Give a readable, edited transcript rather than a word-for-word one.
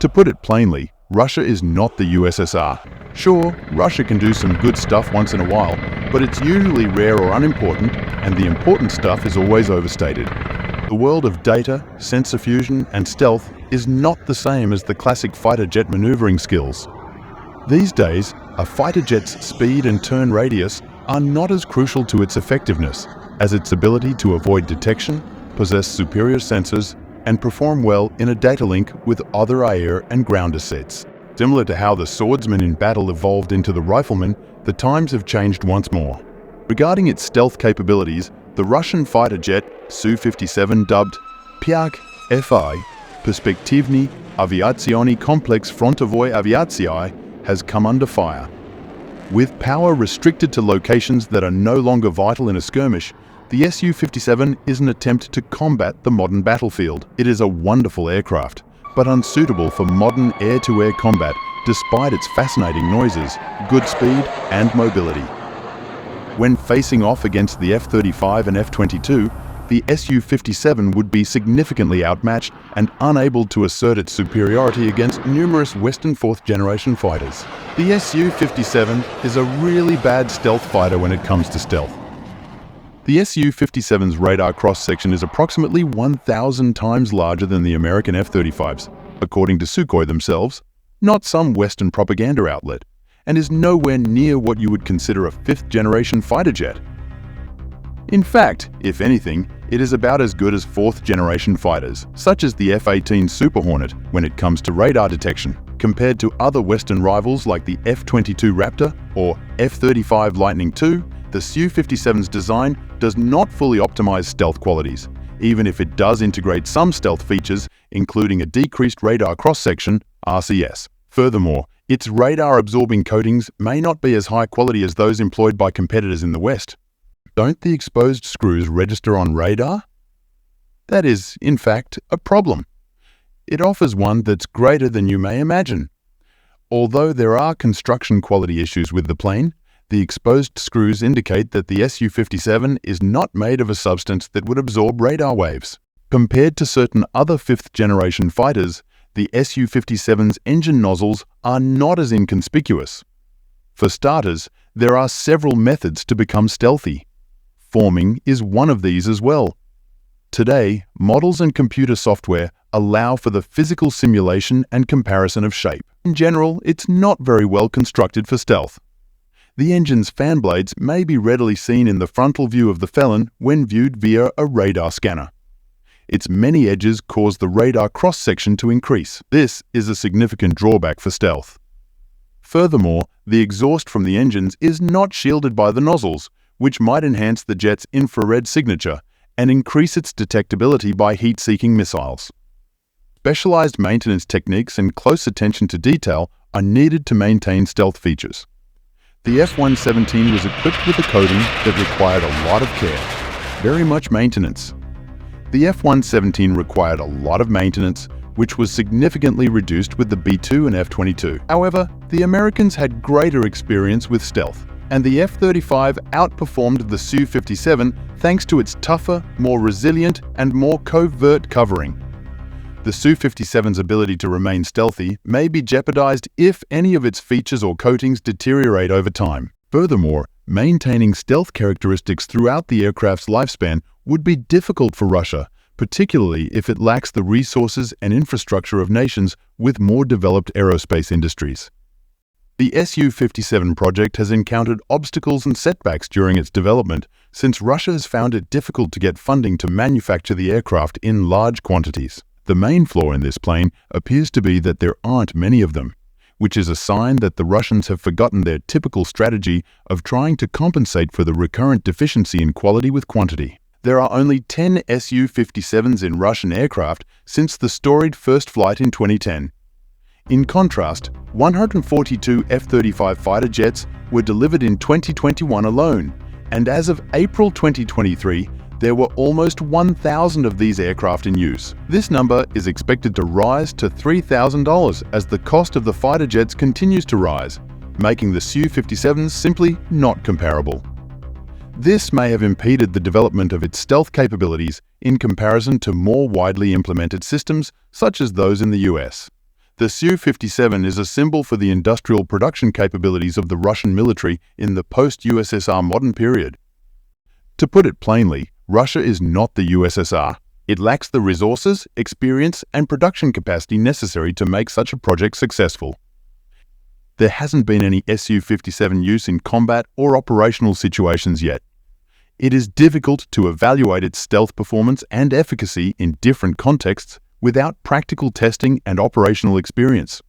To put it plainly, Russia is not the USSR. Sure, Russia can do some good stuff once in a while, but it's usually rare or unimportant, and the important stuff is always overstated. The world of data, sensor fusion, and stealth is not the same as the classic fighter jet maneuvering skills. These days, a fighter jet's speed and turn radius are not as crucial to its effectiveness as its ability to avoid detection, possess superior sensors, and perform well in a data link with other air and ground assets. Similar to how the swordsman in battle evolved into the rifleman, the times have changed once more. Regarding its stealth capabilities, the Russian fighter jet Su-57, dubbed Piak-Fi, Perspektivny Aviacyjny Kompleks Frontowej Aviacji, has come under fire. With power restricted to locations that are no longer vital in a skirmish, the Su-57 is an attempt to combat the modern battlefield. It is a wonderful aircraft, but unsuitable for modern air-to-air combat despite its fascinating noises, good speed, and mobility. When facing off against the F-35 and F-22, the Su-57 would be significantly outmatched and unable to assert its superiority against numerous Western fourth-generation fighters. The Su-57 is a really bad stealth fighter when it comes to stealth. The Su-57's radar cross-section is approximately 1,000 times larger than the American F-35's, according to Sukhoi themselves, not some Western propaganda outlet, and is nowhere near what you would consider a fifth-generation fighter jet. In fact, if anything, it is about as good as fourth-generation fighters, such as the F-18 Super Hornet, when it comes to radar detection, compared to other Western rivals like the F-22 Raptor or F-35 Lightning II. The Su-57's design does not fully optimize stealth qualities, even if it does integrate some stealth features, including a decreased radar cross-section, RCS. Furthermore, its radar-absorbing coatings may not be as high quality as those employed by competitors in the West. Don't the exposed screws register on radar? That is, in fact, a problem. It offers one that's greater than you may imagine. Although there are construction quality issues with the plane, the exposed screws indicate that the Su-57 is not made of a substance that would absorb radar waves. Compared to certain other fifth-generation fighters, the Su-57's engine nozzles are not as inconspicuous. For starters, there are several methods to become stealthy. Forming is one of these as well. Today, models and computer software allow for the physical simulation and comparison of shape. In general, it's not very well constructed for stealth. The engine's fan blades may be readily seen in the frontal view of the felon when viewed via a radar scanner. Its many edges cause the radar cross-section to increase. This is a significant drawback for stealth. Furthermore, the exhaust from the engines is not shielded by the nozzles, which might enhance the jet's infrared signature and increase its detectability by heat-seeking missiles. Specialized maintenance techniques and close attention to detail are needed to maintain stealth features. The F-117 was equipped with a coating that required a lot of care, very much maintenance. The F-117 required a lot of maintenance, which was significantly reduced with the B-2 and F-22. However, the Americans had greater experience with stealth, and the F-35 outperformed the Su-57 thanks to its tougher, more resilient, and more covert covering. The Su-57's ability to remain stealthy may be jeopardized if any of its features or coatings deteriorate over time. Furthermore, maintaining stealth characteristics throughout the aircraft's lifespan would be difficult for Russia, particularly if it lacks the resources and infrastructure of nations with more developed aerospace industries. The Su-57 project has encountered obstacles and setbacks during its development, since Russia has found it difficult to get funding to manufacture the aircraft in large quantities. The main flaw in this plane appears to be that there aren't many of them, which is a sign that the Russians have forgotten their typical strategy of trying to compensate for the recurrent deficiency in quality with quantity. There are only 10 Su-57s in Russian aircraft since the storied first flight in 2010. In contrast, 142 F-35 fighter jets were delivered in 2021 alone, and as of April 2023, there were almost 1,000 of these aircraft in use. This number is expected to rise to $3,000 as the cost of the fighter jets continues to rise, making the Su-57s simply not comparable. This may have impeded the development of its stealth capabilities in comparison to more widely implemented systems such as those in the US. The Su-57 is a symbol for the industrial production capabilities of the Russian military in the post-USSR modern period. To put it plainly, Russia is not the USSR. It lacks the resources, experience, and production capacity necessary to make such a project successful. There hasn't been any Su-57 use in combat or operational situations yet. It is difficult to evaluate its stealth performance and efficacy in different contexts without practical testing and operational experience.